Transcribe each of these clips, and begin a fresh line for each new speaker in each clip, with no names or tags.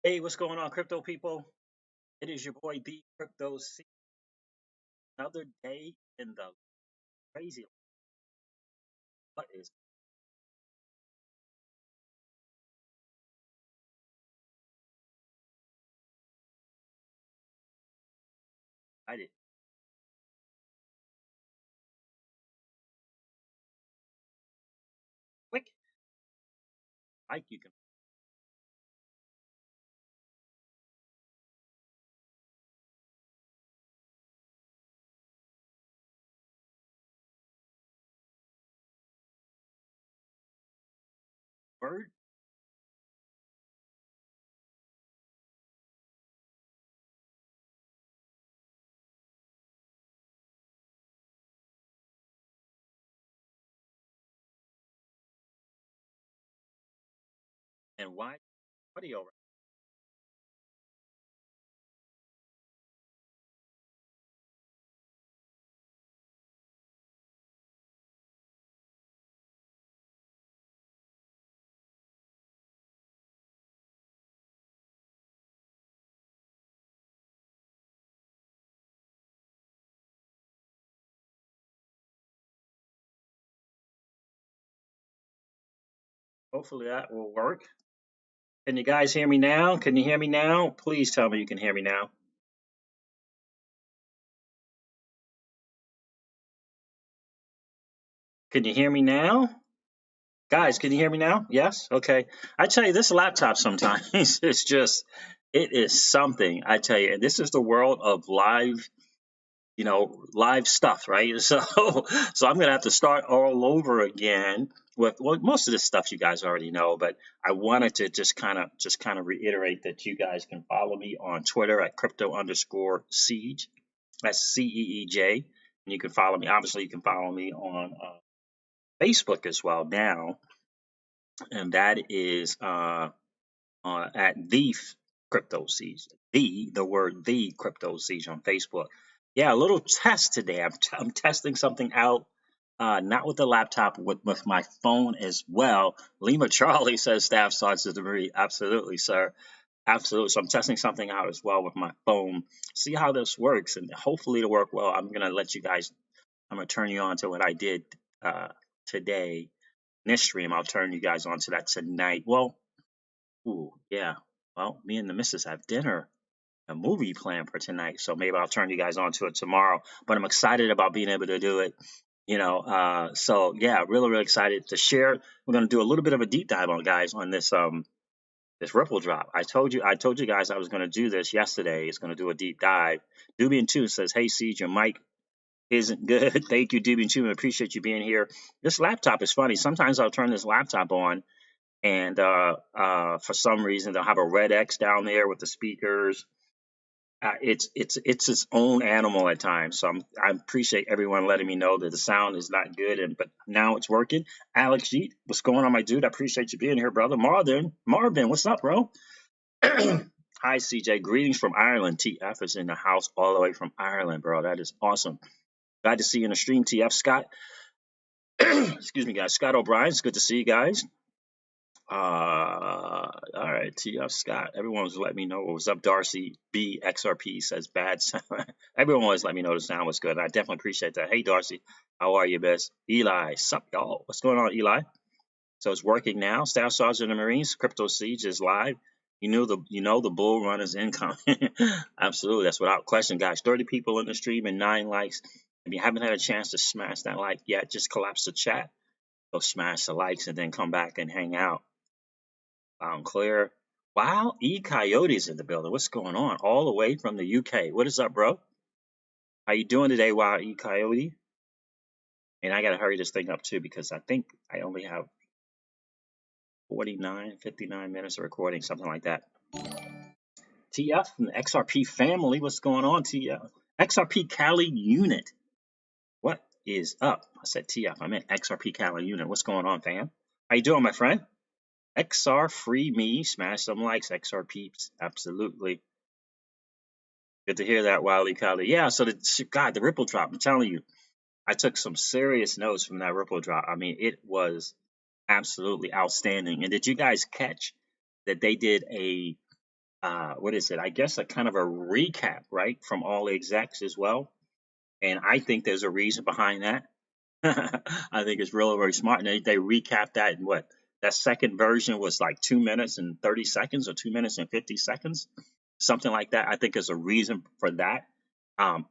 Hey, what's going on, crypto people? It is your boy D Crypto C. Another day in the crazy. What is I did quick like you can word and why audio hopefully that will work. Can you guys hear me now? Can you hear me now? Please tell me you can hear me now. Can you hear me now? Guys, can you hear me now? Yes? Okay. I tell you, this laptop sometimes it's just it is something. I tell you, and this is the world of live live stuff, right? So I'm gonna have to start all over again with well, most of this stuff you guys already know, but I wanted to just kind of reiterate that you guys can follow me on Twitter at crypto underscore siege. That's CEEJ. And you can follow me. Obviously, you can follow me on Facebook as well now, and that is at the crypto siege. The word the crypto siege on Facebook. Yeah, a little test today. I'm testing something out, not with the laptop, with my phone as well. Lima Charlie says staff sergeant to Marie. Absolutely, sir. Absolutely. So I'm testing something out as well with my phone. See how this works, and hopefully it'll work well. I'm gonna let you guys. I'm gonna turn you on to what I did uh, today in this stream. I'll turn you guys on to that tonight. Well, ooh, yeah. Well, me and the missus have dinner, a movie planned for tonight, so maybe I'll turn you guys on to it tomorrow. But I'm excited about being able to do it. So yeah, really, really excited to share. We're gonna do a little bit of a deep dive on guys on this Ripple drop. I told you guys I was gonna do this yesterday. It's gonna do a deep dive. Dubian Two says, "Hey, Siege, your mic isn't good." Thank you, Dubian Two. I appreciate you being here. This laptop is funny. Sometimes I'll turn this laptop on and for some reason they'll have a red X down there with the speakers. It's its own animal at times. So I appreciate everyone letting me know that the sound is not good, and but now it's working. Alex Yeet, what's going on, my dude? I appreciate you being here, brother. Marvin, what's up, bro? Hi, CJ. Greetings from Ireland. TF is in the house all the way from Ireland, bro. That is awesome. Glad to see you in the stream, TF. Scott, excuse me, guys. Scott O'Brien, it's good to see you guys. All right, TF Scott. Everyone was letting me know what was up. Darcy B XRP says bad sound. Everyone always let me know the sound was good. I definitely appreciate that. Hey, Darcy, how are you, best? Eli, sup, y'all? What's going on, Eli? So it's working now. Staff Sergeant of the Marines, Crypto Siege is live. You know the bull run is incoming. Absolutely, that's without question, guys. 30 people in the stream and 9 likes. If you haven't had a chance to smash that like yet, just collapse the chat. Go smash the likes and then come back and hang out. Clear. Wow, E Coyote's in the building. What's going on? All the way from the UK. What is up, bro? How you doing today, Wow E Coyote? And I gotta hurry this thing up too because I think I only have 49, 59 minutes of recording, something like that. TF from the XRP family. What's going on, TF? XRP Cali unit. What is up? I said TF. I meant XRP Cali unit. What's going on, fam? How you doing, my friend? XR free me. Smash some likes, XR peeps. Absolutely. Good to hear that, Wiley Kali. Yeah, so the Ripple drop. I'm telling you, I took some serious notes from that Ripple drop. I mean, it was absolutely outstanding. And did you guys catch that they did a what is it? I guess a kind of a recap, right, from all the execs as well. And I think there's a reason behind that. I think it's really, very smart. And they recapped that in what? That second version was like 2 minutes and 30 seconds or 2 minutes and 50 seconds, something like that. I think there's a reason for that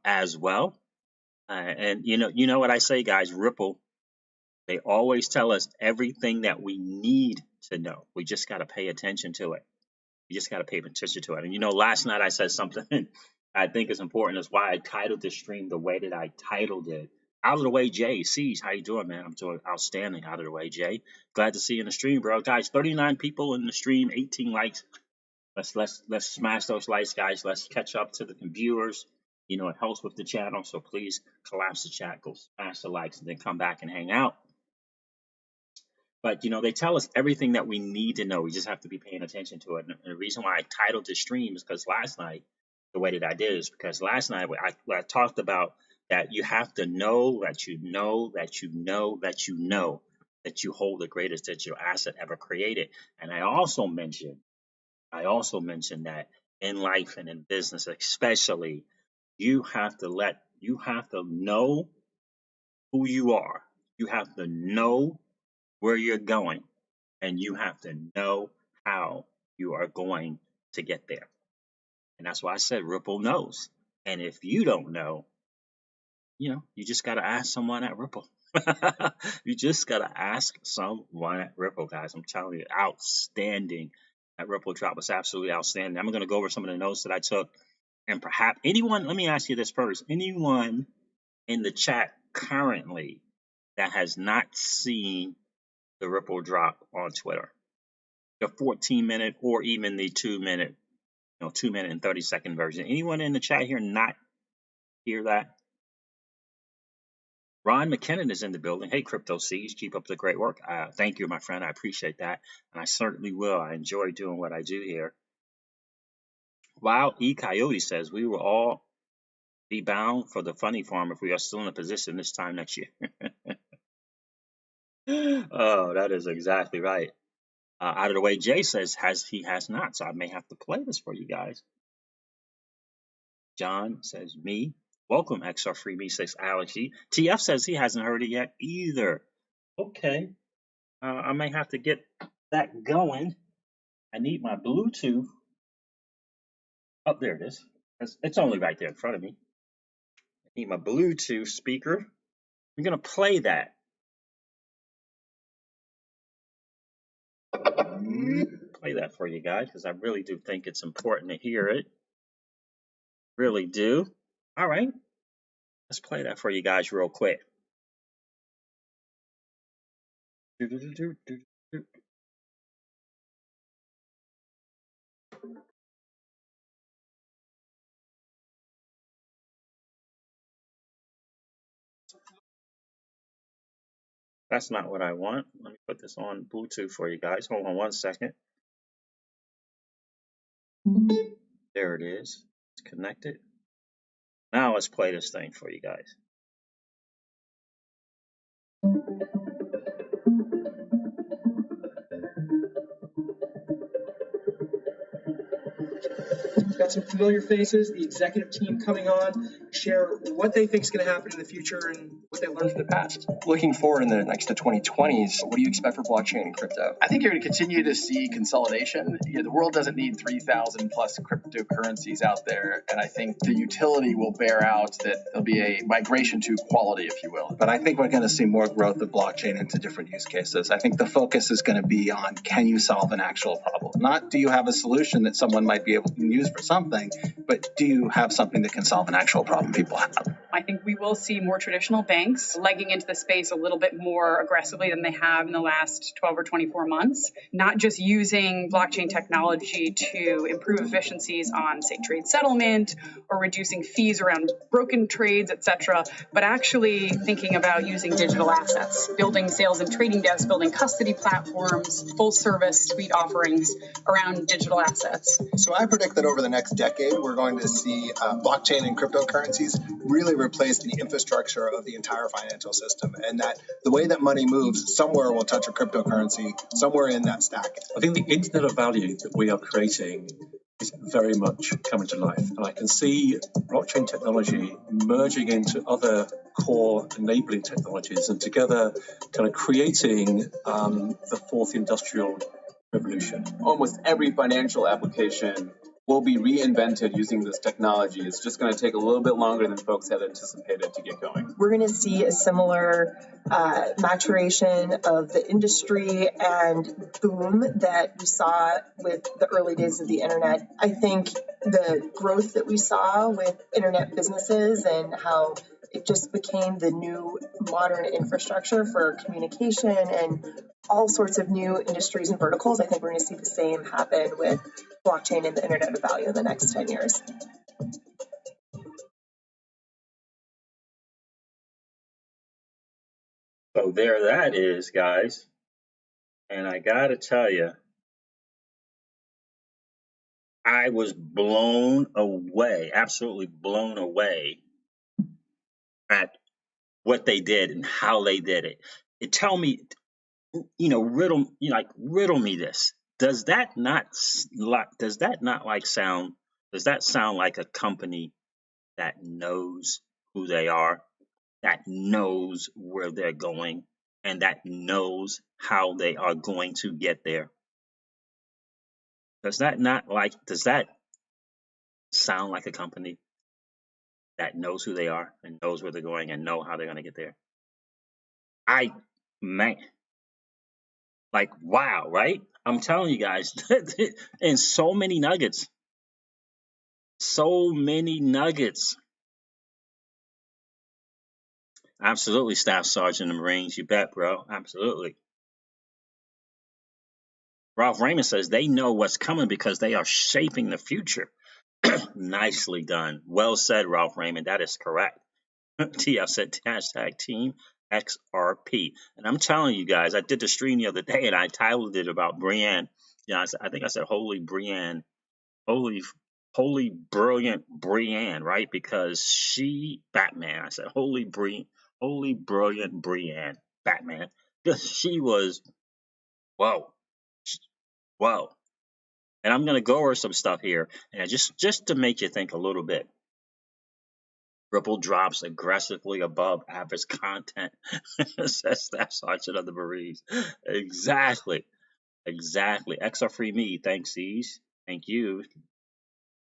as well. And you know what I say, guys, Ripple, they always tell us everything that we need to know. We just got to pay attention to it. You just got to pay attention to it. And last night I said something I think is important. Is why I titled this stream the way that I titled it. Out of the way, Jay. Cease, how you doing, man? I'm doing outstanding. Out of the way, Jay. Glad to see you in the stream, bro. Guys, 39 people in the stream, 18 likes. Let's smash those likes, guys. Let's catch up to the viewers. It helps with the channel. So please collapse the chat, go smash the likes, and then come back and hang out. But they tell us everything that we need to know. We just have to be paying attention to it. And the reason why I titled this stream is because last night, the way that I did is because last night I talked about that you have to know that you know that you know that you know that you hold the greatest digital asset ever created. And I also mentioned that in life and in business, especially, you have to know who you are. You have to know where you're going, and you have to know how you are going to get there. And that's why I said Ripple knows. And if you don't know, you just got to ask someone at Ripple. You just got to ask someone at Ripple, guys. I'm telling you, outstanding. That Ripple drop was absolutely outstanding. I'm going to go over some of the notes that I took. And perhaps anyone, let me ask you this first. Anyone in the chat currently that has not seen the Ripple drop on Twitter, the 14-minute or even the 2-minute, 2-minute and 30-second version. Anyone in the chat here not hear that? Ron McKinnon is in the building. Hey, Crypto Seeds, keep up the great work. Thank you, my friend. I appreciate that, and I certainly will. I enjoy doing what I do here. Wow, E. Coyote says we will all be bound for the funny farm if we are still in a position this time next year. Oh, that is exactly right. Out of the way, Jay says he has not, so I may have to play this for you guys. John says me. Welcome, XR Free Me, says Alex G. TF says he hasn't heard it yet either. Okay. I may have to get that going. I need my Bluetooth. Oh, there it is. It's only right there in front of me. I need my Bluetooth speaker. I'm going to play that. Play that for you guys because I really do think it's important to hear it. Really do. All right. Let's play that for you guys real quick. That's not what I want. Let me put this on Bluetooth for you guys. Hold on one second. There it is. It's connected. Now let's play this thing for you guys.
We've got some familiar faces, the executive team coming on, share what they think is going to happen in the future and what they learned from the past.
Looking forward in the next to 2020s, what do you expect for blockchain and crypto?
I think you're going to continue to see consolidation. The world doesn't need 3,000 plus cryptocurrencies out there, and I think the utility will bear out that there'll be a migration to quality, if you will.
But I think we're going to see more growth of blockchain into different use cases. I think the focus is going to be on, can you solve an actual problem? Not do you have a solution that someone might be able to use for something, but do you have something that can solve an actual problem people have?
I think we will see more traditional banks legging into the space a little bit more aggressively than they have in the last 12 or 24 months, not just using blockchain technology to improve efficiencies on, say, trade settlement or reducing fees around broken trades, etc., but actually thinking about using digital assets, building sales and trading desks, building custody platforms, full service suite offerings around digital assets.
So I predict that over the next decade, we're going to see blockchain and cryptocurrencies really replace the infrastructure of the entire financial system, and that the way that money moves somewhere will touch a cryptocurrency somewhere in that stack.
I think the Internet of Value that we are creating is very much coming to life. And I can see blockchain technology merging into other core enabling technologies and together kind of creating the fourth industrial revolution.
Almost every financial application will be reinvented using this technology. It's just going to take a little bit longer than folks had anticipated to get going.
We're going to see a similar maturation of the industry and boom that we saw with the early days of the internet. I think the growth that we saw with internet businesses and how it just became the new modern infrastructure for communication and all sorts of new industries and verticals. I think we're going to see the same happen with blockchain and the internet of value in the next 10 years.
So there that is, guys. And I got to tell you, I was blown away, absolutely blown away at what they did and how they did it. Tell me, riddle me this. Does that sound like a company that knows who they are, that knows where they're going, and that knows how they are going to get there? Does that sound like a company that knows who they are and knows where they're going and know how they're going to get there? Wow, right? I'm telling you guys, and so many nuggets. Absolutely, Staff Sergeant of the Marines, you bet, bro. Absolutely. Ralph Raymond says they know what's coming because they are shaping the future. Nicely done. Well said, Ralph Raymond. That is correct. TF said hashtag Team XRP. And I'm telling you guys, I did the stream the other day and I titled it about Brienne. I think I said holy Brienne. Holy brilliant Brienne, right? Because Batman. I said holy brilliant Brienne, Batman. Because she was, whoa. And I'm gonna go over some stuff here, and just to make you think a little bit. Ripple drops aggressively above average content, says Staff Sergeant of the Marines. Exactly. Extra free me. Thanks, C's. Thank you.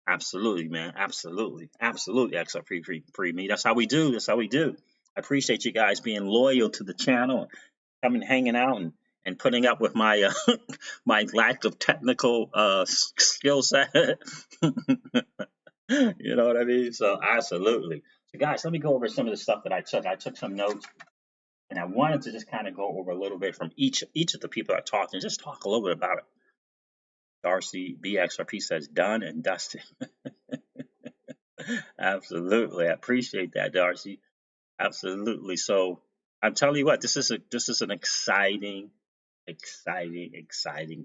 Absolutely, man. Absolutely. Extra free me. That's how we do. I appreciate you guys being loyal to the channel, coming, hanging out, and putting up with my my lack of technical skill set. You know what I mean? So absolutely. So guys, let me go over some of the stuff that I took. I took some notes, and I wanted to just kind of go over a little bit from each of the people I talked and just talk a little bit about it. Darcy BXRP says done and dusted. Absolutely. I appreciate that, Darcy. Absolutely. So I'm telling you what, this is an exciting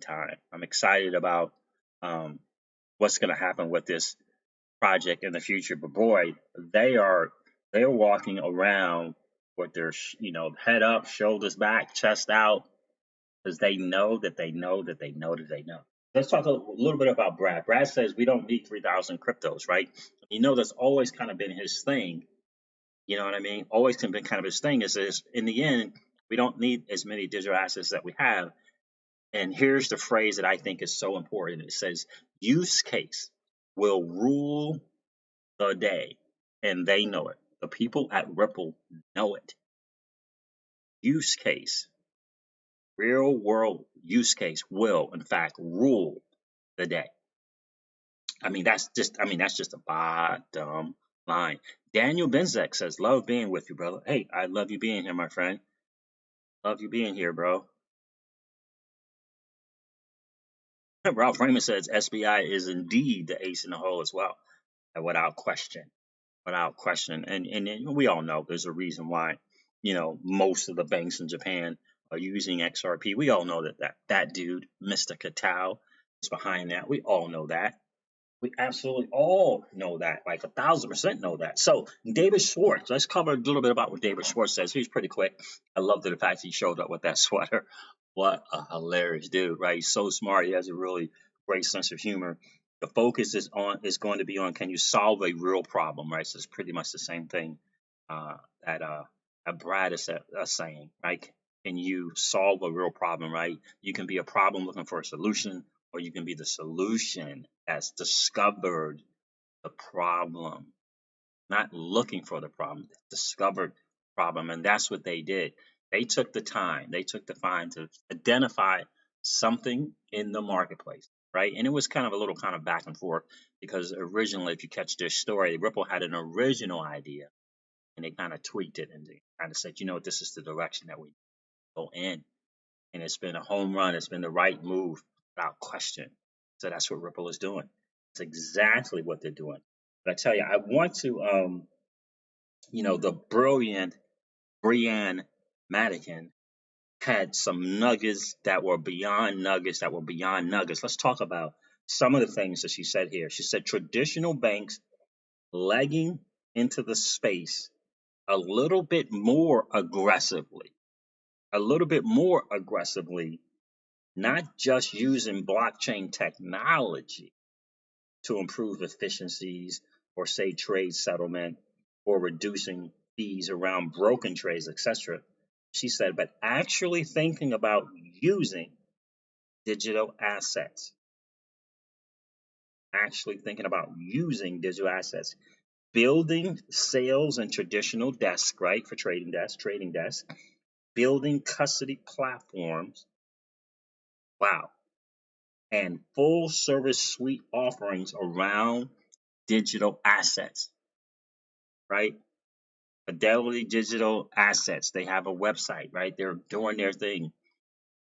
time. I'm excited about what's going to happen with this project in the future. But boy, they're walking around with their head up, shoulders back, chest out, because they know that they know that they know that they know. Let's talk a little bit about Brad. Brad says we don't need 3,000 cryptos, right? That's always kind of been his thing. You know what I mean? Always been kind of his thing is in the end, we don't need as many digital assets that we have. And here's the phrase that I think is so important. It says, use case will rule the day, and they know it. The people at Ripple know it. Use case, real world use case will, in fact, rule the day. That's just a bottom line. Daniel Benzek says, love being with you, brother. Hey, I love you being here, my friend. Love you being here, bro. Ralph Raymond says SBI is indeed the ace in the hole as well, without question. And we all know there's a reason why, most of the banks in Japan are using XRP. We all know that dude, Mr. Katao, is behind that. We all know that. We absolutely all know that, like 1,000% know that. So David Schwartz, let's cover a little bit about what David Schwartz says. He's pretty quick. I love the fact he showed up with that sweater. What a hilarious dude, right? He's so smart. He has a really great sense of humor. The focus is going to be on, can you solve a real problem, right? So it's pretty much the same thing that Brad is saying, right? Can you solve a real problem, right? You can be a problem looking for a solution, or you can be the solution that's discovered the problem, not looking for the problem, discovered the problem. And that's what they did. They took the time, they took the time to identify something in the marketplace, right? And it was kind of a little kind of back and forth, because originally, if you catch their story, Ripple had an original idea and they kind of tweaked it and they kind of said, you know, this is the direction that we go in. And it's been a home run. It's been the right move without question. So that's what Ripple is doing. It's exactly what they're doing. But I tell you, I want to, the brilliant Brianne Madigan had some nuggets that were beyond nuggets that were beyond nuggets. Let's talk about some of the things that she said here. She said traditional banks lagging into the space a little bit more aggressively, not just using blockchain technology to improve efficiencies or say trade settlement or reducing fees around broken trades, etc. She said, but actually thinking about using digital assets, building sales and traditional desk, right, for trading desk, building custody platforms, wow, and full service suite offerings around digital assets, right? Fidelity Digital Assets. They have a website, right? They're doing their thing.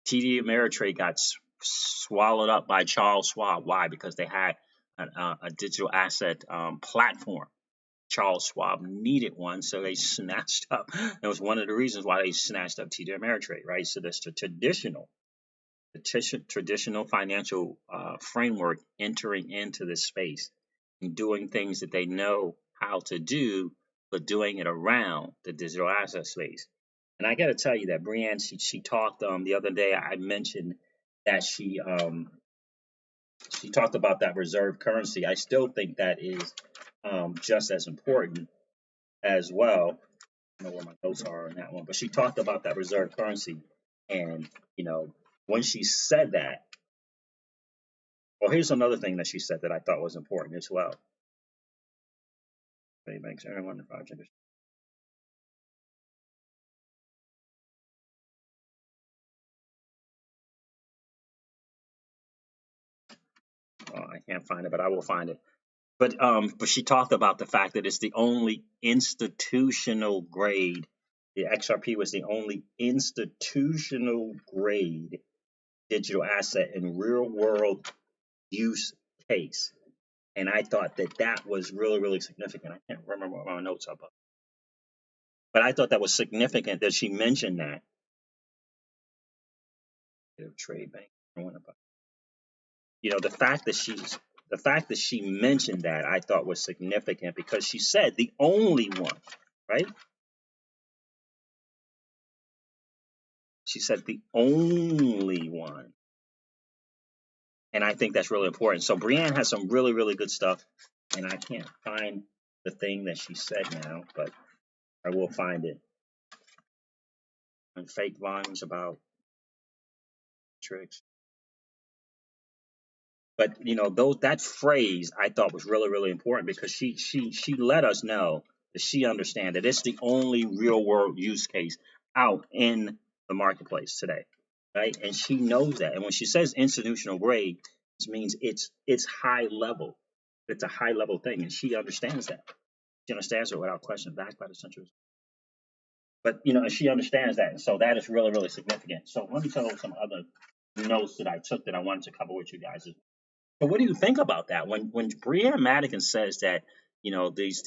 TD Ameritrade got swallowed up by Charles Schwab. Why? Because they had a digital asset platform. Charles Schwab needed one, so they snatched up. That was one of the reasons why they snatched up TD Ameritrade, right? So that's the traditional financial framework entering into this space and doing things that they know how to do, but doing it around the digital asset space. And I got to tell you that Brianne, she talked the other day. I mentioned that she talked about that reserve currency. I still think that is just as important as well. I don't know where my notes are on that one, but she talked about that reserve currency, and when she said that, well, here's another thing that she said that I thought was important as well. Banks, everyone, the project. I can't find it, but I will find it. But she talked about the fact that it's the only institutional grade. The XRP was the only institutional grade digital asset in real world use case. And I thought that was really, really significant. I can't remember what my notes are, but I thought that was significant that she mentioned that. Trade bank. The fact that she mentioned that, I thought was significant, because she said the only one, right? She said the only one. And I think that's really important. So Brianne has some really, really good stuff. And I can't find the thing that she said now, but I will find it. And fake volumes about tricks. But that phrase I thought was really, really important, because she let us know that she understands that it's the only real world use case out in the marketplace today, right? And she knows that. And when she says institutional grade, it means it's high level. It's a high level thing, and she understands that. She understands it without question, backed by the central. But she understands that, and so that is really, really significant. So let me tell you some other notes that I took that I wanted to cover with you guys. So what do you think about that? When Brianne Madigan says that these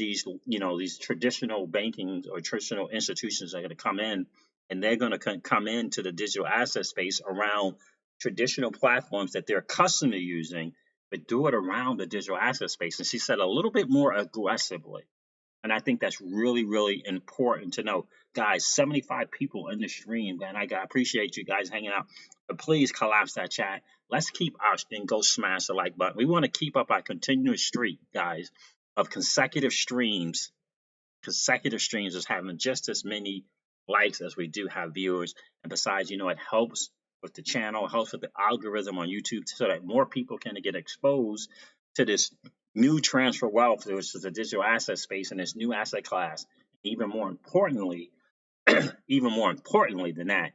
traditional banking or traditional institutions are going to come in, and they're going to come into the digital asset space around traditional platforms that they're accustomed to using, but do it around the digital asset space. And she said a little bit more aggressively. And I think that's really, really important to know. Guys, 75 people in the stream, man. I appreciate you guys hanging out. But please collapse that chat. Let's keep our and go smash the like button. We want to keep up our continuous streak, guys, of consecutive streams is having just as many likes as we do have viewers. And besides, it helps with the channel, helps with the algorithm on YouTube so that more people can get exposed to this new transfer wealth, which is the digital asset space and this new asset class. Even more importantly than that,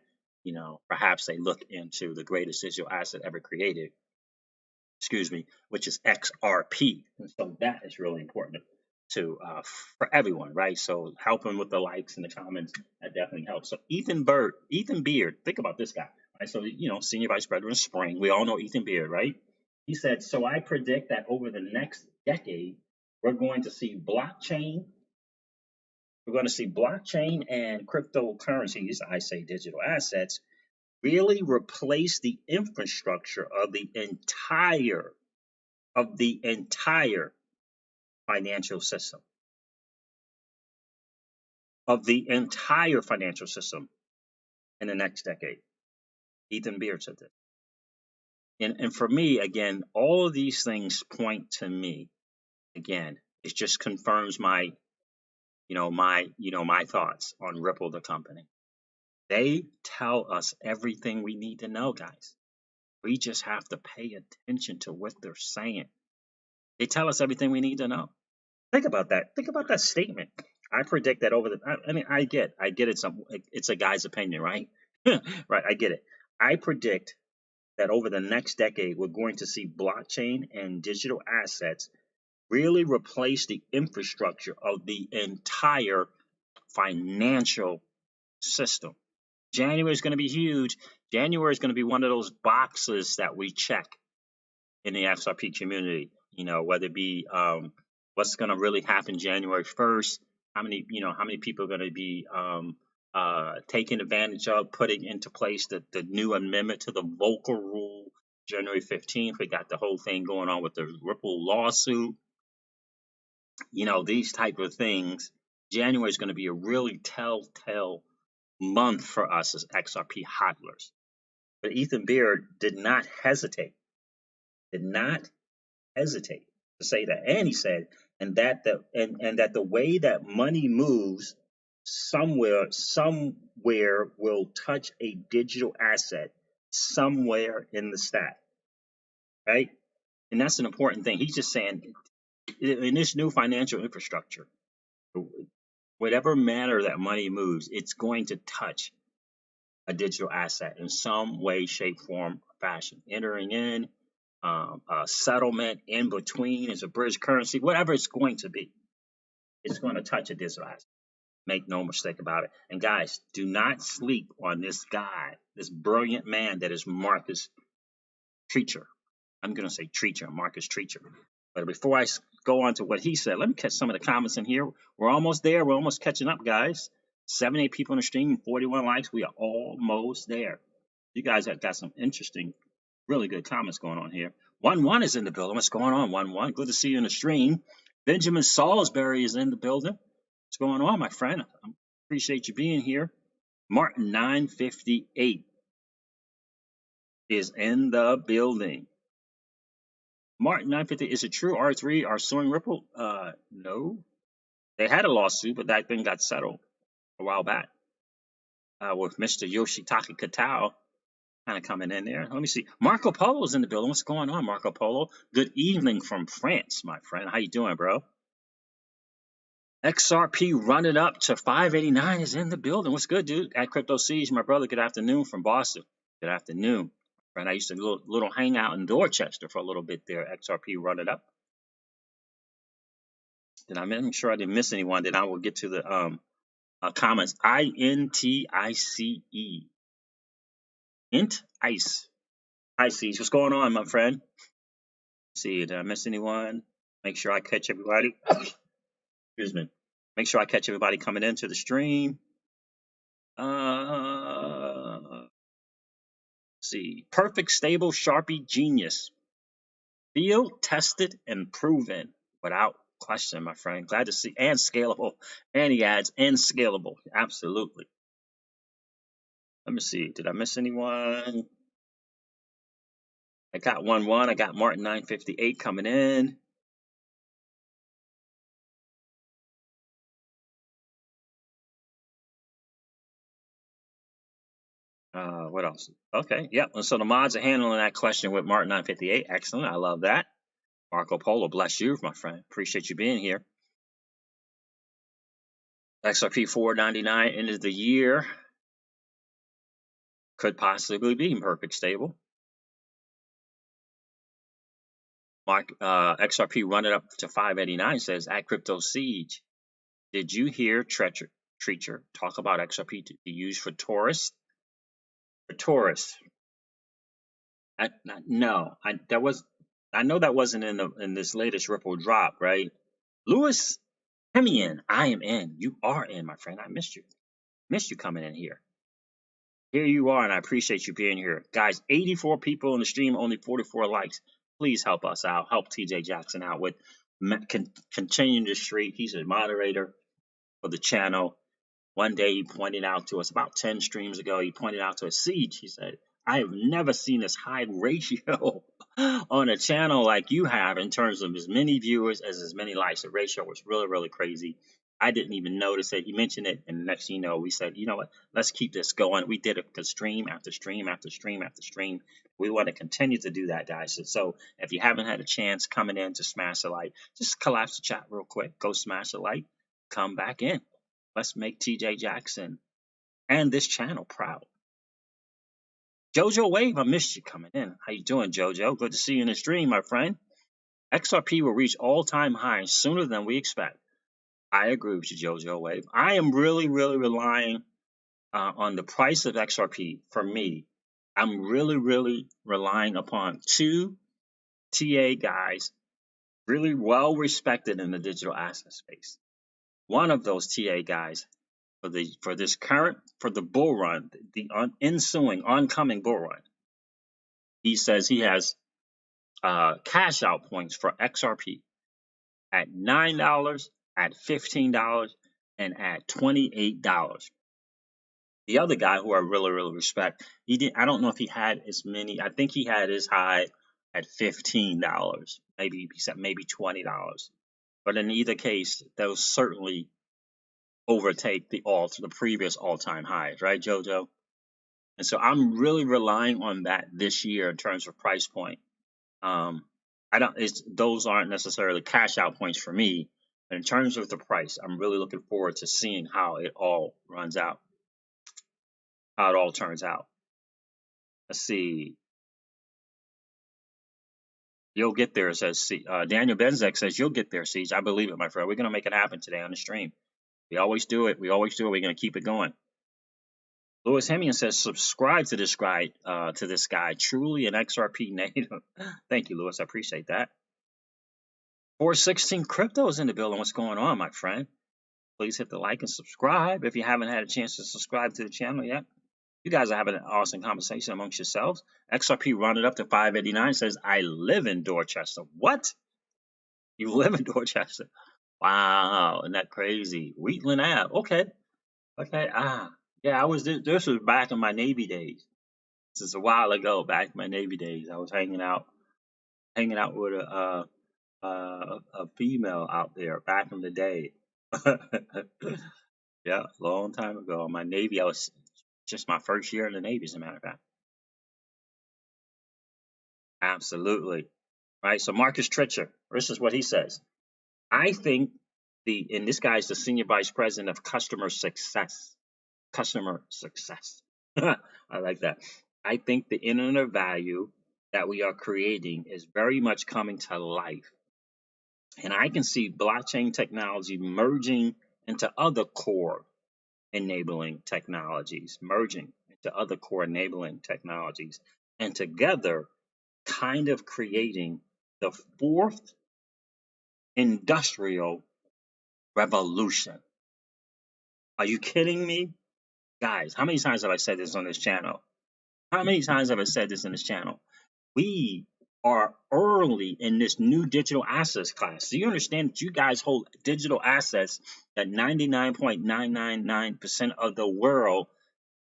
perhaps they look into the greatest digital asset ever created, which is XRP. And so that is really important to for everyone, right? So helping with the likes and the comments, that definitely helps. So Ethan Beard, think about this guy, right? So senior vice president of Spring, we all know Ethan Beard, right? He said, so I predict that over the next decade, we're going to see blockchain and cryptocurrencies, I say digital assets, really replace the infrastructure of the entire financial system. In the next decade. Ethan Beard said that. And for me, again, all of these things point to me. Again, it just confirms my thoughts on Ripple, the company. They tell us everything we need to know, guys. We just have to pay attention to what they're saying. They tell us everything we need to know. Think about that. Think about that statement. I predict that I get it's a guy's opinion, right? Right, I get it. I predict that over the next decade, we're going to see blockchain and digital assets really replace the infrastructure of the entire financial system. January is going to be huge. January is going to be one of those boxes that we check in the XRP community, whether it be what's going to really happen January 1st, how many people are going to be taking advantage of putting into place the new amendment to the Volcker rule January 15th. We got the whole thing going on with the Ripple lawsuit. These type of things. January is going to be a really telltale month for us as XRP hodlers. But Ethan Beard did not hesitate to say that, and he said, and that the way that money moves somewhere will touch a digital asset somewhere in the stack, right? And that's an important thing. He's just saying, in this new financial infrastructure, whatever manner that money moves, it's going to touch a digital asset in some way, shape, form, or fashion. Entering in, a settlement in between as a bridge currency, whatever it's going to be, it's going to touch a digital asset. Make no mistake about it. And guys, do not sleep on this guy, this brilliant man that is Marcus Treacher. I'm going to say Treacher, Marcus Treacher. But before I go on to what he said, let me catch some of the comments in here. We're almost there. We're almost catching up, guys. 78 people on the stream, 41 likes. We are almost there. You guys have got some interesting, really good comments going on here. 1-1 is in the building. What's going on, 1-1? Good to see you in the stream. Benjamin Salisbury is in the building. What's going on, my friend? I appreciate you being here. Martin 958 is in the building. Martin 958, is it true R3 are suing Ripple? No. They had a lawsuit, but that thing got settled a while back with Mr. Yoshitaka Katao kind of coming in there. Let me see. Marco Polo's in the building. What's going on, Marco Polo? Good evening from France, my friend. How you doing, bro? XRP running up to 589 is in the building. What's good, dude? At Crypto Siege, my brother. Good afternoon from Boston. Good afternoon. Friend, I used to little hang out in Dorchester for a little bit there. XRP running up. Then I'm making sure I didn't miss anyone. Then I will get to the comments. INTICE. Int Ice. Hi, Siege. What's going on, my friend? Let's see, did I miss anyone? Make sure I catch everybody. Excuse me. Make sure I catch everybody coming into the stream. Let's see. Perfect, stable, Sharpie, genius. Field tested and proven without question, my friend. Glad to see. And scalable. And he adds, and scalable. Absolutely. Let me see. Did I miss anyone? I got 1-1. I got Martin 958 coming in. What else? Okay. Yep. And so the mods are handling that question with Martin 958. Excellent. I love that. Marco Polo, bless you, my friend. Appreciate you being here. XRP 499 end of the year. Could possibly be perfect stable. XRP running up to 589 says at Crypto Siege. Did you hear Treacher talk about XRP to be used for tourists? For tourists. No, I know that wasn't in this latest Ripple drop, right? Lewis Hemian, I am in. You are in, my friend. I missed you. Missed you coming in here. Here you are, and I appreciate you being here. Guys, 84 people in the stream, only 44 likes. Please help us out. Help TJ Jackson out with continuing the streak. He's a moderator for the channel. One day he pointed out to us, about 10 streams ago, he pointed out to us, Siege, he said, I have never seen this high ratio on a channel like you have in terms of as many viewers as many likes. The ratio was really, really crazy. I didn't even notice it. He mentioned it, and the next thing you know, we said, you know what, let's keep this going. We did it to stream after stream after stream after stream. We want to continue to do that, guys. So if you haven't had a chance coming in to smash the like, just collapse the chat real quick. Go smash the like. Come back in. Let's make TJ Jackson and this channel proud. Jojo Wave, I missed you coming in. How you doing, Jojo? Good to see you in the stream, my friend. XRP will reach all-time highs sooner than we expect. I agree with you, Jojo Wave. I am really, really relying on the price of XRP. For me, I'm really, really relying upon two TA guys, really well respected in the digital asset space. One of those TA guys for the bull run, the ensuing oncoming bull run. He says he has cash out points for XRP at $9, at $15, and at $28. The other guy who I really, really respect, I don't know if he had as many. I think he had his high at $15. Maybe he said maybe $20. But in either case, those certainly overtake the previous all-time highs, right, Jojo? And so I'm really relying on that this year in terms of price point. Those aren't necessarily cash out points for me. But in terms of the price, I'm really looking forward to seeing how it all runs out, how it all turns out. Let's see. You'll get there, says Daniel Benzek says, you'll get there, Siege. I believe it, my friend. We're going to make it happen today on the stream. We always do it. We're going to keep it going. Louis Hemian says, subscribe to this guy, truly an XRP native. Thank you, Louis. I appreciate that. 416 Crypto is in the building. What's going on, my friend? Please hit the like and subscribe if you haven't had a chance to subscribe to the channel yet. You guys are having an awesome conversation amongst yourselves. XRP rounded up to 589 says, I live in Dorchester. What? You live in Dorchester? Wow, isn't that crazy? Wheatland Ave. Okay. Yeah, this was back in my Navy days. This is a while ago, back in my Navy days. I was hanging out with a female out there back in the day. Yeah, long time ago. My Navy, I was just my first year in the Navy, as a matter of fact. Absolutely. Right. So Marcus Treacher, this is what he says. I think and this guy is the senior vice president of customer success. Customer success. I like that. I think the internet value that we are creating is very much coming to life. And I can see blockchain technology merging into other core enabling technologies, and together kind of creating the fourth industrial revolution. Are you kidding me? Guys, how many times have I said this on this channel? We are early in this new digital assets class. Do you understand that you guys hold digital assets that 99.999% of the world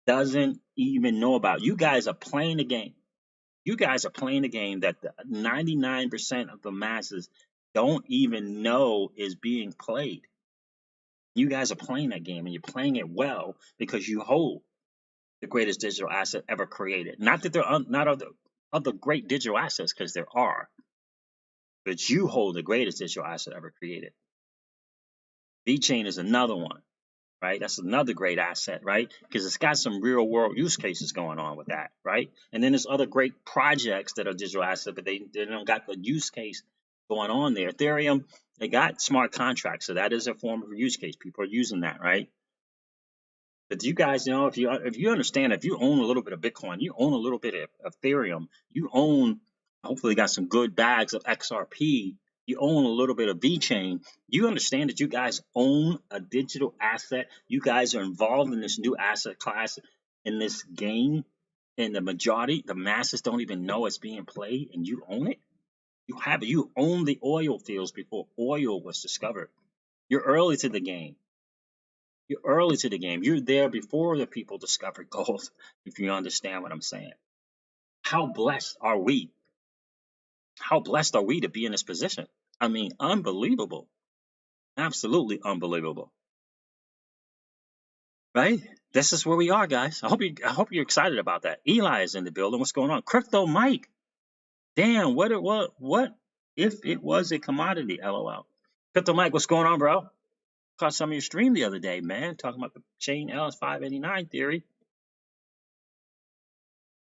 doesn't even know about? You guys are playing the game. You guys are playing the game that the 99% of the masses don't even know is being played. You guys are playing that game, and you're playing it well because you hold the greatest digital asset ever created. Not that there are not other great digital assets, because there are, but you hold the greatest digital asset ever created. VeChain is another one, right? That's another great asset, right? Because it's got some real world use cases going on with that, right? And then there's other great projects that are digital assets, but they don't got the use case going on there. Ethereum, they got smart contracts, so that is a form of use case. People are using that, right? But you guys know, if you understand, if you own a little bit of Bitcoin, you own a little bit of Ethereum, you own, hopefully got some good bags of XRP, you own a little bit of VeChain, you understand that you guys own a digital asset. You guys are involved in this new asset class, in this game, and the majority, the masses don't even know it's being played, and you own it. You have it. You own the oil fields before oil was discovered. You're early to the game. You're early to the game. You're there before the people discovered gold, if you understand what I'm saying. How blessed are we? How blessed are we to be in this position? I mean, unbelievable. Absolutely unbelievable. Right? This is where we are, guys. I hope you're excited about that. Eli is in the building. What's going on? Crypto Mike. Damn, what if it was a commodity? LOL. Crypto Mike, what's going on, bro? Caught some of your stream the other day, man, talking about the chain LS589 theory.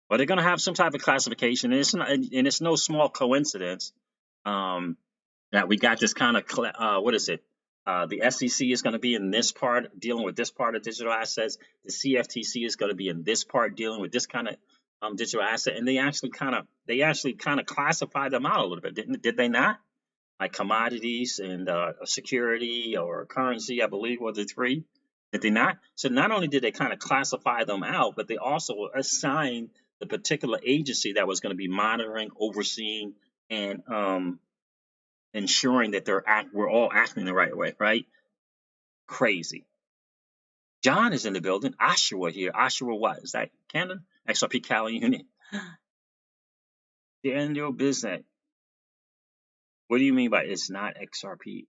Well, they're going to have some type of classification, and it's no small coincidence that we got this kind of what is it? The SEC is going to be in this part, dealing with this part of digital assets. The CFTC is going to be in this part, dealing with this kind of digital asset, and they actually kind of classify them out a little bit, did they not? Like commodities and a security or a currency, I believe, were the three. Did they not? So not only did they kind of classify them out, but they also assigned the particular agency that was going to be monitoring, overseeing, and ensuring that we're all acting the right way, right? Crazy. John is in the building. Oshawa here. Oshawa what? Is that Canada? XRP Cali unit. Daniel Bisnet. What do you mean by it's not XRP?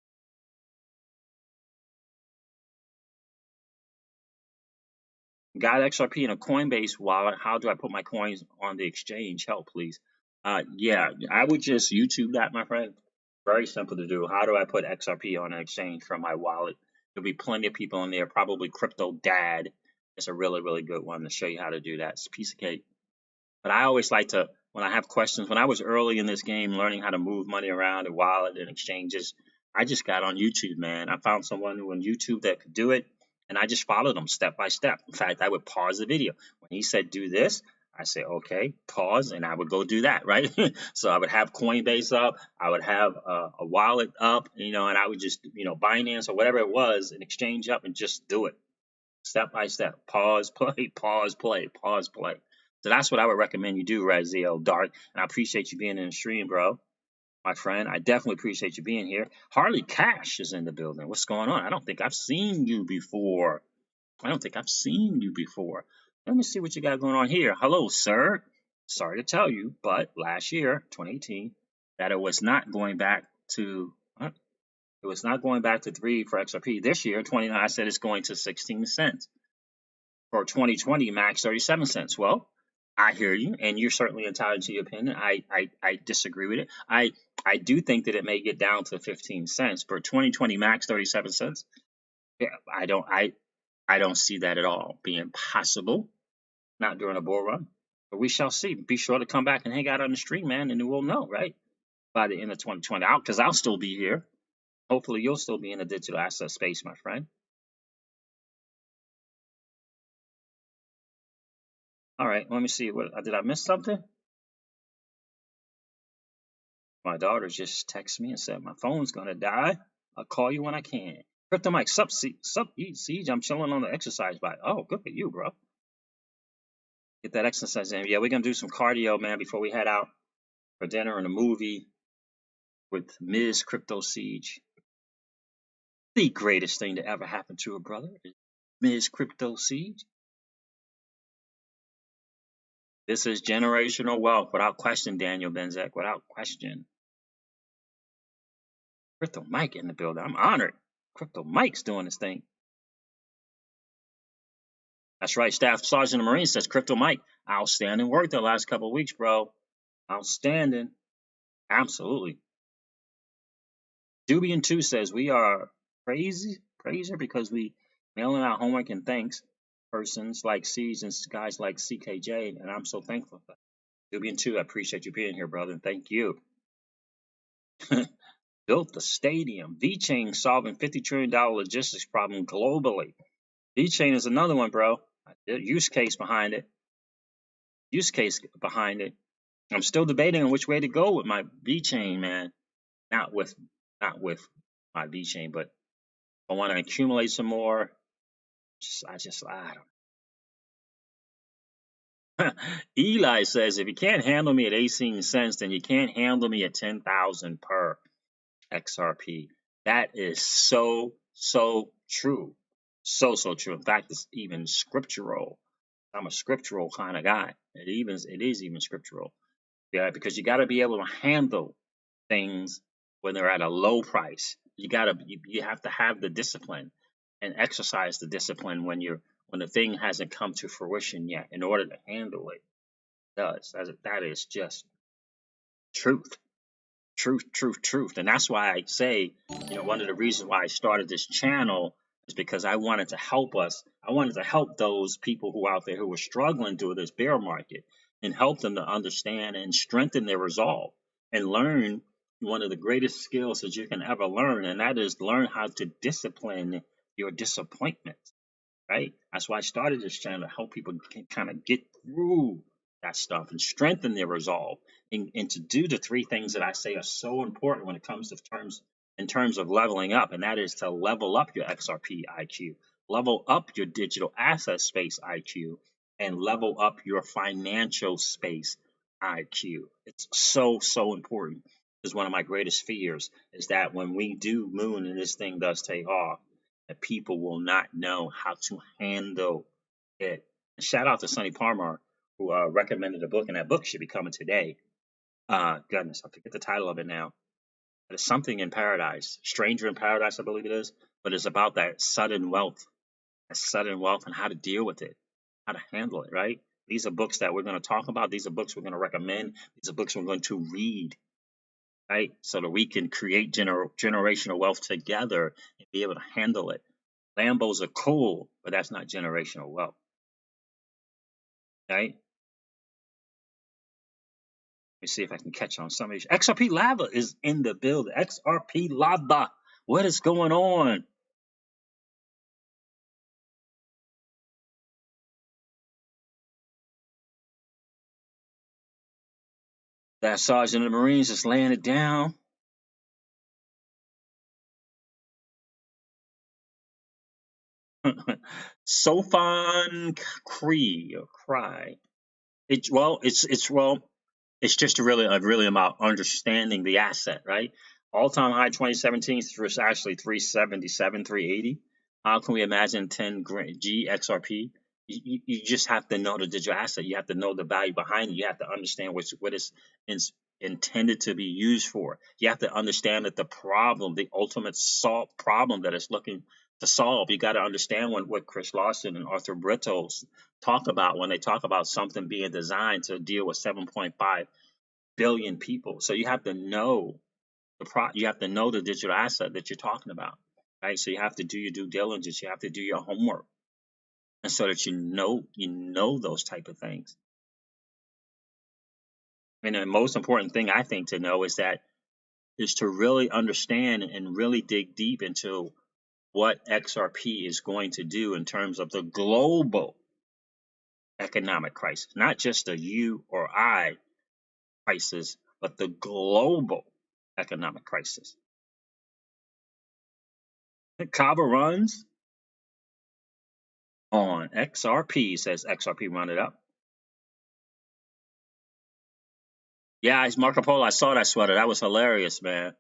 Got XRP in a Coinbase wallet. How do I put my coins on the exchange? Help, please. Yeah, I would just YouTube that, my friend. Very simple to do. How do I put XRP on an exchange from my wallet? There'll be plenty of people in there. Probably Crypto Dad. It's a really, really good one to show you how to do that. It's a piece of cake. But I always like to, when I have questions, when I was early in this game learning how to move money around a wallet and exchanges, I just got on YouTube, man. I found someone on YouTube that could do it, and I just followed them step by step. In fact, I would pause the video. When he said do this, I say, okay, pause, and I would go do that, right? So I would have Coinbase up, I would have a wallet up, and I would just, Binance or whatever it was, an exchange up, and just do it step by step. Pause, play, pause, play, pause, play. So that's what I would recommend you do, Raziel Dark. And I appreciate you being in the stream, bro. My friend, I definitely appreciate you being here. Harley Cash is in the building. What's going on? I don't think I've seen you before. Let me see what you got going on here. Hello, sir. Sorry to tell you, but last year, 2018, that it was not going back to 3 for XRP. This year, 29, I said it's going to 16 cents. For 2020, max 37 cents. Well, I hear you, and you're certainly entitled to your opinion. I disagree with it. I do think that it may get down to 15 cents. For 2020, max 37 cents. Yeah, I don't see that at all being possible. Not during a bull run. But we shall see. Be sure to come back and hang out on the stream, man, and we'll know, right? By the end of 2020. Because I'll still be here. Hopefully you'll still be in the digital asset space, my friend. All right, let me see. Did I miss something? My daughter just texted me and said, my phone's going to die. I'll call you when I can. Crypto Mike, sup, Siege. I'm chilling on the exercise bike. Oh, good for you, bro. Get that exercise in. Yeah, we're going to do some cardio, man, before we head out. for dinner and a movie with Ms. Crypto Siege. The greatest thing to ever happen to a brother is Ms. Crypto Siege. This is generational wealth without question, Daniel Benzek, without question. Crypto Mike in the building. I'm honored. Crypto Mike's doing this thing. That's right. Staff Sergeant of the Marines says Crypto Mike, outstanding work the last couple of weeks, bro. Outstanding. Absolutely. Dubian 2 says we are praiser because we mailing out homework and thanks persons like C's and guys like CKJ, and I'm so thankful for that. Dubian 2, I appreciate you being here, brother, and thank you. Built the stadium. VeChain solving $50 trillion logistics problem globally. VeChain is another one, bro. Use case behind it. I'm still debating on which way to go with my VeChain, man. Not with my VeChain, but I want to accumulate some more. I don't. Eli says, if you can't handle me at 18 cents, then you can't handle me at 10,000 per XRP. That is so true. So true. In fact, it's even scriptural. I'm a scriptural kind of guy. It is even scriptural. Yeah, because you got to be able to handle things when they're at a low price. You have to have the discipline and exercise the discipline when the thing hasn't come to fruition yet in order to handle it. That is just truth. And that's why I say, one of the reasons why I started this channel is because I wanted to help us. I wanted to help those people who out there who were struggling through this bear market and help them to understand and strengthen their resolve and learn one of the greatest skills that you can ever learn, and that is learn how to discipline your disappointments. Right? That's why I started this channel, to help people kind of get through that stuff and strengthen their resolve and to do the three things that I say are so important when it comes to in terms of leveling up, and that is to level up your XRP IQ, level up your digital asset space IQ, and level up your financial space IQ. It's so important. Because one of my greatest fears is that when we do moon and this thing does take off, that people will not know how to handle it. And shout out to Sonny Palmer, who recommended a book, and that book should be coming today. Goodness, I forget the title of it now. But it's something in paradise, Stranger in Paradise, I believe it is. But it's about that sudden wealth, and how to deal with it, how to handle it. Right? These are books that we're going to talk about. These are books we're going to recommend. These are books we're going to read. Right? So that we can create generational wealth together and be able to handle it. Lambos are cool, but that's not generational wealth. Right? Let me see if I can catch on some of these. XRP Lava is in the building. XRP Lava. What is going on? That Sergeant of the Marines is laying it down. Sofan Cry. It's just really about understanding the asset, right? All-time high 2017 was actually 377, 380. How can we imagine 10 G XRP? You just have to know the digital asset. You have to know the value behind it. You have to understand what it's intended to be used for. You have to understand that the ultimate problem that it's looking to solve. You got to understand what Chris Lawson and Arthur Britto talk about when they talk about something being designed to deal with 7.5 billion people. So you have to know you have to know the digital asset that you're talking about, right? So you have to do your due diligence. You have to do your homework, and so that you know those type of things. And the most important thing I think to know is to really understand and really dig deep into what XRP is going to do in terms of the global economic crisis, not just the you or I crisis, but the global economic crisis. Kava runs on XRP, says XRP run it up. Yeah, it's Marco Polo. I saw that sweater. That was hilarious, man.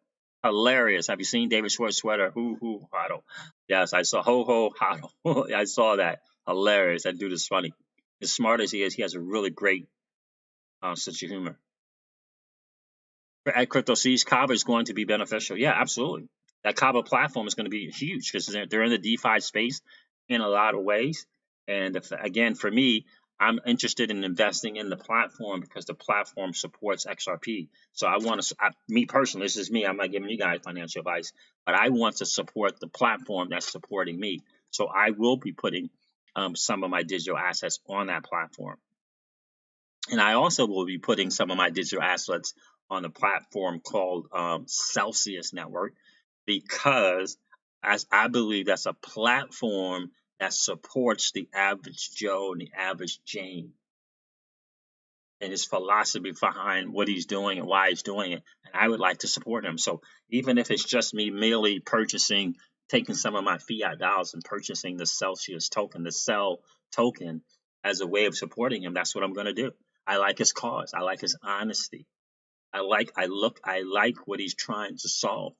Hilarious. Have you seen David Schwartz's sweater? Hoo hodl. Yes, I saw ho ho hodl. I saw that. Hilarious. That dude is funny. As smart as he is, he has a really great sense of humor. At Crypto Seas, Kava is going to be beneficial. Yeah, absolutely. That Kava platform is going to be huge because they're in the DeFi space in a lot of ways. And again, for me, I'm interested in investing in the platform because the platform supports XRP. So I want to, me personally, this is me. I'm not giving you guys financial advice, but I want to support the platform that's supporting me. So I will be putting some of my digital assets on that platform. And I also will be putting some of my digital assets on a platform called Celsius Network because as I believe that's a platform that supports the average Joe and the average Jane and his philosophy behind what he's doing and why he's doing it. And I would like to support him. So even if it's just me merely purchasing, taking some of my fiat dollars and purchasing the Celsius token, the Cell token, as a way of supporting him, that's what I'm going to do. I like his cause. I like his honesty. I like what he's trying to solve.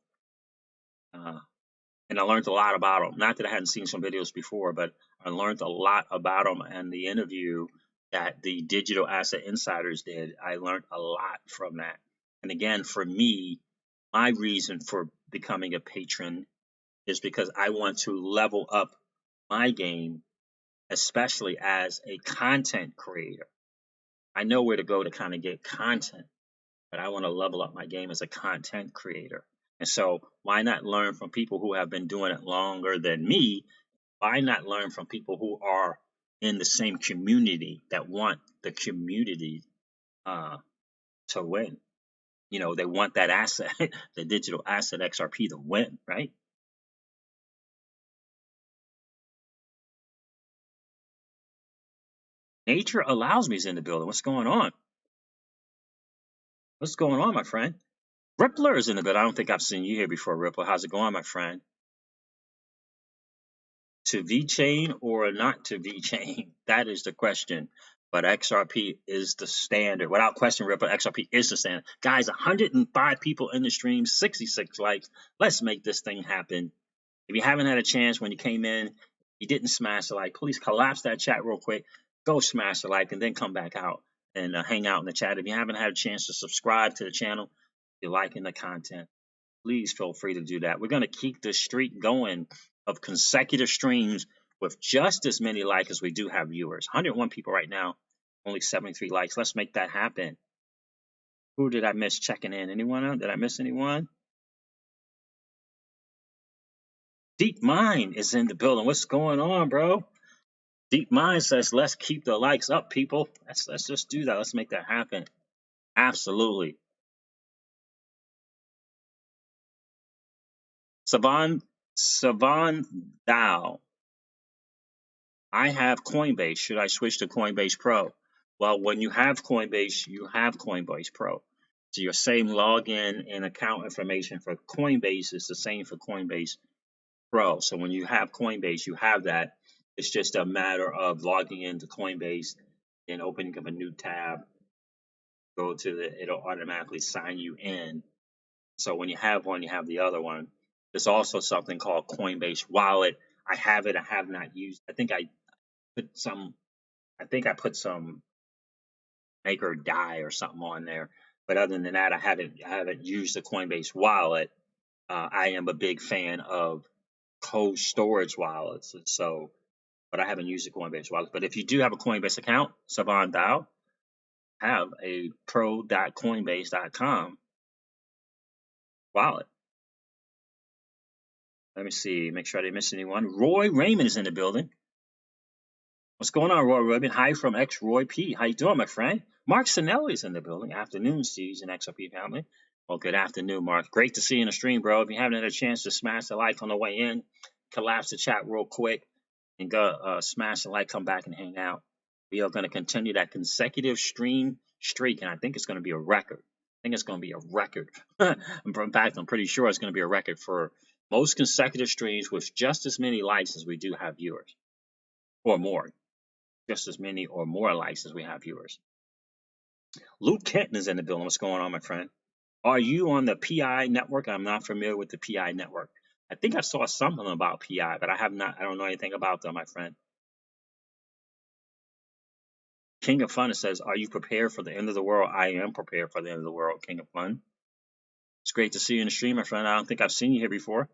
And I learned a lot about him. Not that I hadn't seen some videos before, but I learned a lot about him and the interview that the Digital Asset Insiders did. I learned a lot from that. And again, for me, my reason for becoming a patron is because I want to level up my game, especially as a content creator. I know where to go to kind of get content, but I want to level up my game as a content creator. And so why not learn from people who have been doing it longer than me? Why not learn from people who are in the same community that want the community to win? You know, they want that asset, the digital asset XRP to win, right? Nature allows me is in the building. What's going on? What's going on, my friend? Rippler is in the building. I don't think I've seen you here before, Rippler. How's it going, my friend? To VeChain or not to VeChain? That is the question. But XRP is the standard. Without question, Ripple, XRP is the standard. Guys, 105 people in the stream, 66 likes. Let's make this thing happen. If you haven't had a chance when you came in, you didn't smash the like, please collapse that chat real quick. Go smash the like and then come back out and hang out in the chat. If you haven't had a chance to subscribe to the channel, if you're liking the content, please feel free to do that. We're going to keep this streak going of consecutive streams with just as many likes as we do have viewers. 101 people right now, only 73 likes. Let's make that happen. Who did I miss checking in? Anyone? Did I miss anyone? Deep Mind is in the building. What's going on, bro? Deep Mind says, let's keep the likes up, people. Let's just do that. Let's make that happen. Absolutely. Savan Dow. I have Coinbase. Should I switch to Coinbase Pro? Well, when you have Coinbase, you have Coinbase Pro. So your same login and account information for Coinbase is the same for Coinbase Pro. So when you have Coinbase, you have that. It's just a matter of logging into Coinbase and opening up a new tab. Go to the, it'll automatically sign you in. So when you have one, you have the other one. There's also something called Coinbase Wallet. I have it. I have not used. I think I put some make or die or something on there. But other than that, I haven't used the Coinbase wallet. I am a big fan of cold storage wallets, so but I haven't used the Coinbase wallet. But if you do have a Coinbase account, Savan Dow, have a pro.coinbase.com wallet. Let me see, make sure I didn't miss anyone. Roy Raymond is in the building. What's going on, Roy Rubin? Hi from X Roy P. How you doing, my friend? Mark Sinelli is in the building. Afternoon, Steve's and XRP family. Well, good afternoon, Mark. Great to see you in the stream, bro. If you haven't had a chance to smash the like on the way in, collapse the chat real quick and go smash the like, come back and hang out. We are going to continue that consecutive stream streak, and I think it's going to be a record. I think it's going to be a record. In fact, I'm pretty sure it's going to be a record for most consecutive streams with just as many likes as we do have viewers, or more. Just as many or more likes as we have viewers. Luke Kenton is in the building. What's going on, my friend? Are you on the PI network? I'm not familiar with the PI network. I think I saw something about PI, but I have not. I don't know anything about them, my friend. King of Fun says, "Are you prepared for the end of the world?" I am prepared for the end of the world, King of Fun. It's great to see you in the stream, my friend. I don't think I've seen you here before.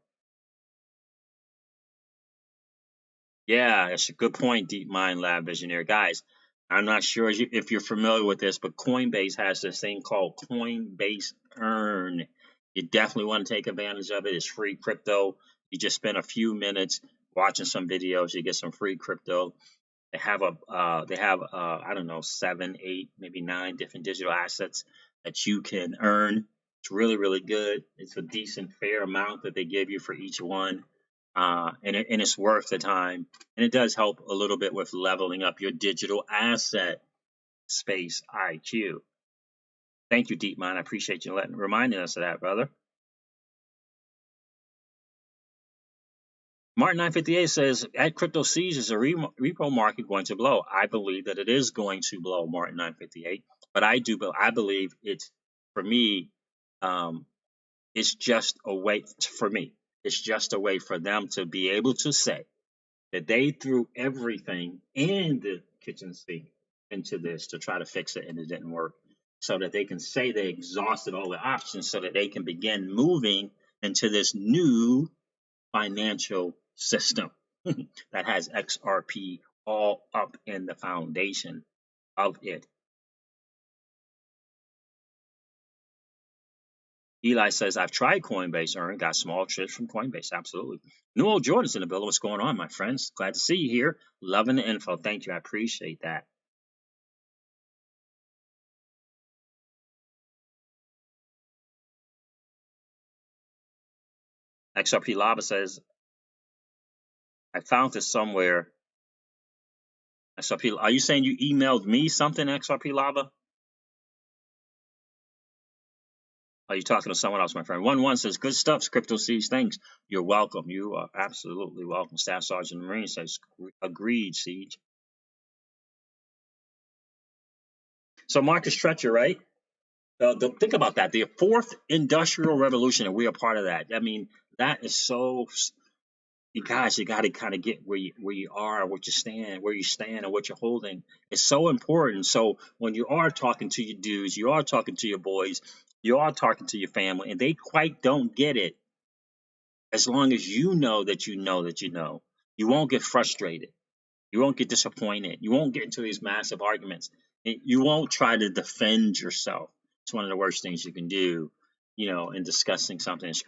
Yeah, that's a good point, Deep Mind Lab Visionary. Guys, I'm not sure if you're familiar with this, but Coinbase has this thing called Coinbase Earn. You definitely want to take advantage of it. It's free crypto. You just spend a few minutes watching some videos, you get some free crypto. They have I don't know, 7, 8, maybe 9 different digital assets that you can earn. It's really, really good. It's a decent, fair amount that they give you for each one, and it's worth the time. And it does help a little bit with leveling up your digital asset space IQ. Thank you, DeepMind. I appreciate you reminding us of that, brother. Martin 958 says, at Crypto Siege, is a repo market going to blow? I believe that it is going to blow, Martin 958. But I believe it's, for me, it's just a way, for me, it's just a way for them to be able to say that they threw everything in the kitchen sink into this to try to fix it and it didn't work. So that they can say they exhausted all the options so that they can begin moving into this new financial system that has XRP all up in the foundation of it. Eli says, I've tried Coinbase Earn, got small trips from Coinbase. Absolutely. Newell Jordan's in the building. What's going on, my friends? Glad to see you here. Loving the info. Thank you. I appreciate that. XRP Lava says, I found this somewhere. XRP, are you saying you emailed me something, XRP Lava? Are you talking to someone else, my friend? 1-1 says, good stuff, Crypto Siege. Thanks. You're welcome. You are absolutely welcome. Staff Sergeant Marine says, agreed, Siege. So Marcus Stretcher, right? Think about that. The fourth industrial revolution, and we are part of that. I mean, that is so. You guys, you got to kind of get where you are, where you stand, and what you're holding. It's so important. So when you are talking to your dudes, you are talking to your boys, you are talking to your family, and they quite don't get it. As long as you know that you know that you know, you won't get frustrated. You won't get disappointed. You won't get into these massive arguments. You won't try to defend yourself. It's one of the worst things you can do, in discussing something is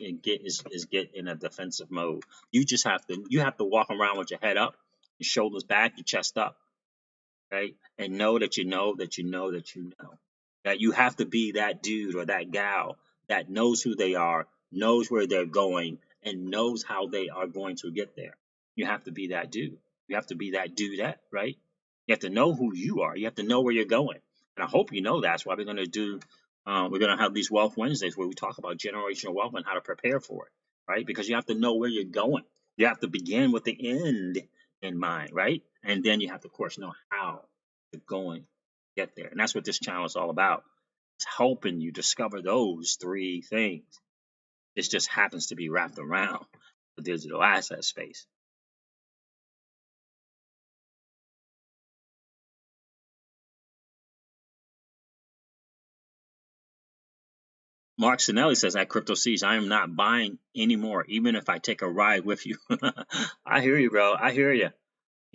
get in a defensive mode. You just have to walk around with your head up, your shoulders back, your chest up, right? And know that you know that you know that you know. That you have to be that dude or that gal that knows who they are, knows where they're going, and knows how they are going to get there. You have to be that dude. You have to be that dudette, right? You have to know who you are. You have to know where you're going. And I hope you know that's why we're going to have these Wealth Wednesdays where we talk about generational wealth and how to prepare for it, right? Because you have to know where you're going. You have to begin with the end in mind, right? And then you have to, of course, know how to go and get there. And that's what this channel is all about. It's helping you discover those 3 things. It just happens to be wrapped around the digital asset space. Mark Sinelli says, at Crypto Siege, I am not buying anymore, even if I take a ride with you. I hear you, bro. I hear you.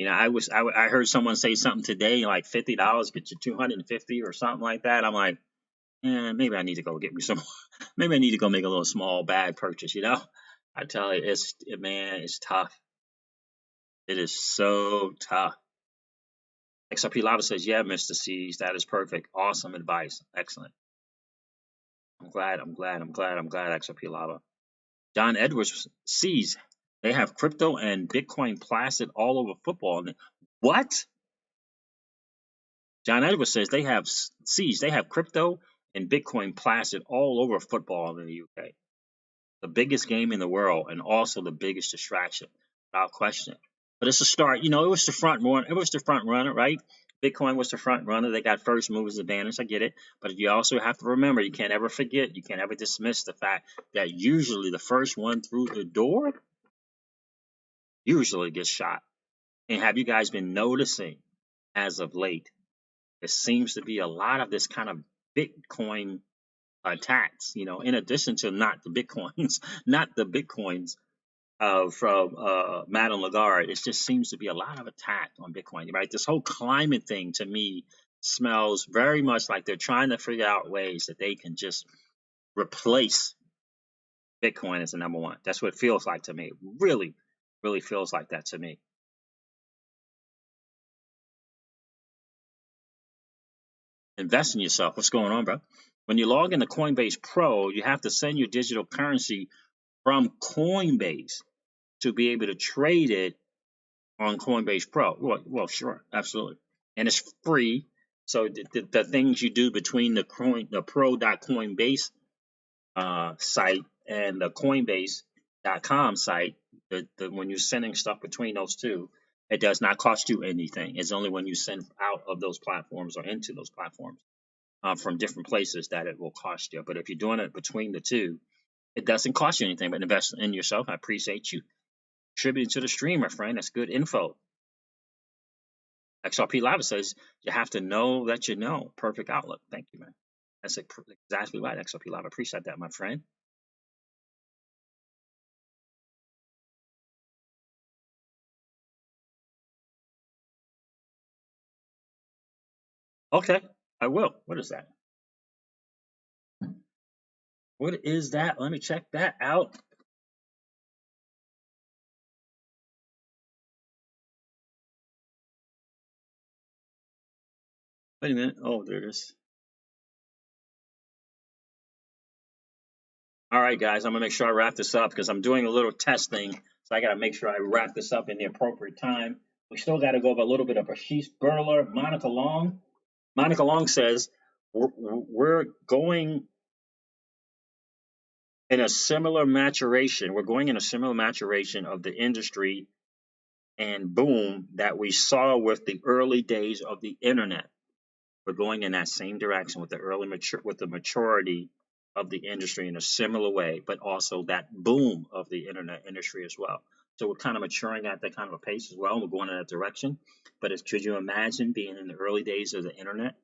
I heard someone say something today, like $50 get you 250 or something like that. I'm like, maybe I need to go get me some. Maybe I need to go make a little small bag purchase. I tell you, it's tough. It is so tough. XRP Lava says, yeah, Mr. Siege, that is perfect. Awesome advice. Excellent. I'm glad, XRP Lava. John Edwards sees they have crypto and Bitcoin plastered all over football. What? John Edwards says they have crypto and Bitcoin plastered all over football in the UK. The biggest game in the world and also the biggest distraction, without question. But it's a start. It was the front runner. It was the front runner, right? Bitcoin was the front runner. They got first movers advantage. I get it. But you also have to remember, you can't ever forget, you can't ever dismiss the fact that usually the first one through the door usually gets shot. And have you guys been noticing as of late, there seems to be a lot of this kind of Bitcoin attacks, in addition to not the Bitcoins, not the Bitcoins from Madame Lagarde. It just seems to be a lot of attack on Bitcoin, right? This whole climate thing to me smells very much like they're trying to figure out ways that they can just replace Bitcoin as the number one. That's what it feels like to me. It really, really feels like that to me. Invest in yourself. What's going on, bro? When you log into Coinbase Pro, you have to send your digital currency from Coinbase to be able to trade it on Coinbase Pro. Well, sure, absolutely, and it's free. So the things you do between the pro.coinbase site and the Coinbase.com site, when you're sending stuff between those two, it does not cost you anything. It's only when you send out of those platforms or into those platforms from different places that it will cost you. But if you're doing it between the two, it doesn't cost you anything. But invest in yourself. I appreciate you contributing to the stream, my friend. That's good info. XRP Lava says you have to know that you know. Perfect outlook. Thank you, man. That's exactly right, XRP Lava. Appreciate that, my friend. Okay, I will. What is that? What is that? Let me check that out. Wait a minute. Oh, there it is. All right, guys, I'm going to make sure I wrap this up because I'm doing a little testing. So I got to make sure I wrap this up in the appropriate time. We still got to go over a little bit of Ashish Burler, Monica Long. Monica Long says, we're going in a similar maturation. We're going in a similar maturation of the industry and boom that we saw with the early days of the internet. We're going in that same direction with the maturity of the industry in a similar way, but also that boom of the internet industry as well. So we're kind of maturing at that kind of a pace as well. We're going in that direction. But could you imagine being in the early days of the internet?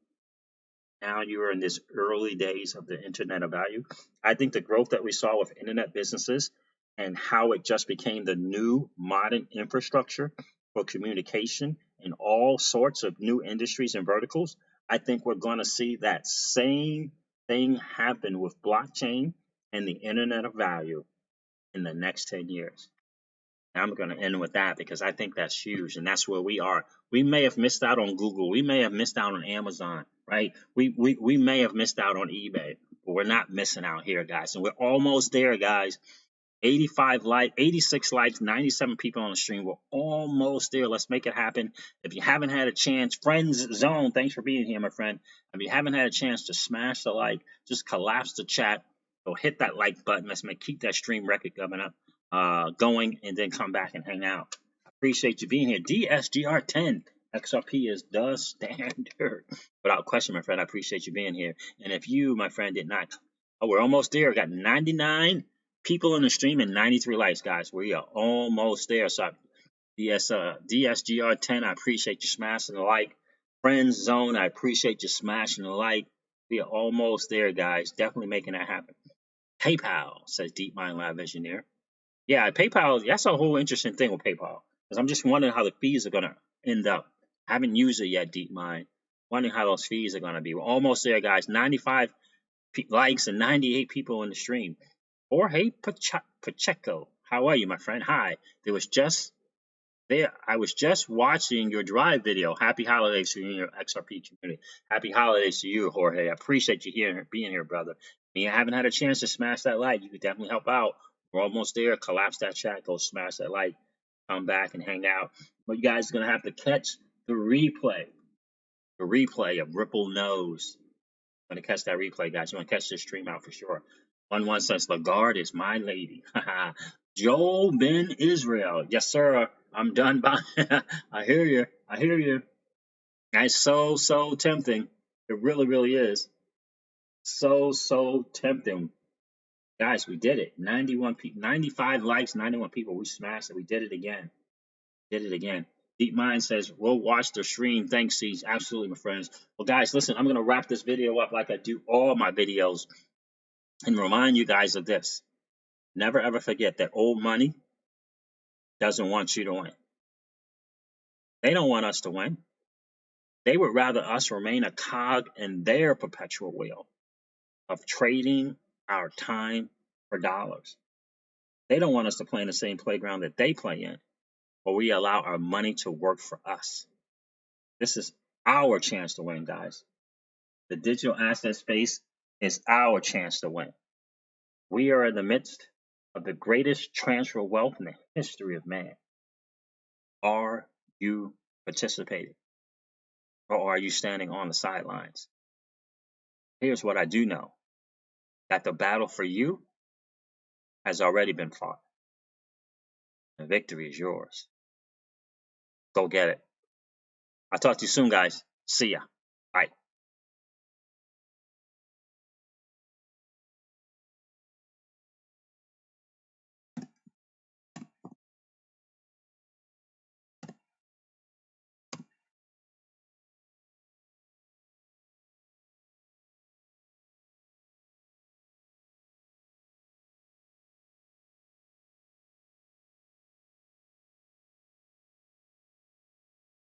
Now you're in this early days of the internet of value. I think the growth that we saw with internet businesses and how it just became the new modern infrastructure for communication in all sorts of new industries and verticals, I think we're going to see that same thing happen with blockchain and the internet of value in the next 10 years. And I'm going to end with that because I think that's huge, and that's where we are. We may have missed out on Google. We may have missed out on Amazon, right? We may have missed out on eBay, but we're not missing out here, guys. And we're almost there, guys. 86 likes, 97 people on the stream. We're almost there. Let's make it happen. If you haven't had a chance, Friends Zone, thanks for being here, my friend. If you haven't had a chance to smash the like, just collapse the chat or hit that like button. Let's keep that stream record coming up, going, and then come back and hang out. Appreciate you being here. DSGR10. XRP is the standard. Without question, my friend, I appreciate you being here. And if you, my friend, did not, we're almost there. We got 99 people in the stream and 93 likes, guys. We are almost there. So DSGR10, I appreciate you smashing the like. Friends Zone, I appreciate you smashing the like. We are almost there, guys. Definitely making that happen. PayPal, says DeepMind Lab Engineer. Yeah, PayPal, that's a whole interesting thing with PayPal. Because I'm just wondering how the fees are going to end up. I haven't used it yet, DeepMind. Wondering how those fees are going to be. We're almost there, guys. 95 likes and 98 people in the stream. Jorge Pacheco, how are you, my friend? Hi. I was just watching your drive video. Happy holidays to you and your XRP community. Happy holidays to you, Jorge. I appreciate you being here, brother. If you haven't had a chance to smash that like, you could definitely help out. We're almost there. Collapse that chat. Go smash that like. Come back and hang out. But you guys are going to have to catch the replay. The replay of Ripple Knows. Going to catch that replay, guys. You want to catch this stream out for sure. 1 says Lagarde is my lady. Joel Ben Israel. Yes, sir. I'm done by. I hear you. And it's so, so tempting. It really, really is. So, so tempting. Guys, we did it. 91 people, 95 likes, 91 people. We smashed it. We did it again. Did it again. Deep Mind says, we'll watch the stream. Thanks, Siege. Absolutely, my friends. Well, guys, listen, I'm going to wrap this video up like I do all my videos and remind you guys of this. Never, ever forget that old money doesn't want you to win. They don't want us to win. They would rather us remain a cog in their perpetual wheel of trading our time for dollars. They don't want us to play in the same playground that they play in, where we allow our money to work for us. This is our chance to win, guys. The digital asset space is our chance to win. We are in the midst of the greatest transfer of wealth in the history of man. Are you participating? Or are you standing on the sidelines? Here's what I do know, that the battle for you has already been fought. The victory is yours. Go get it. I'll talk to you soon, guys. See ya.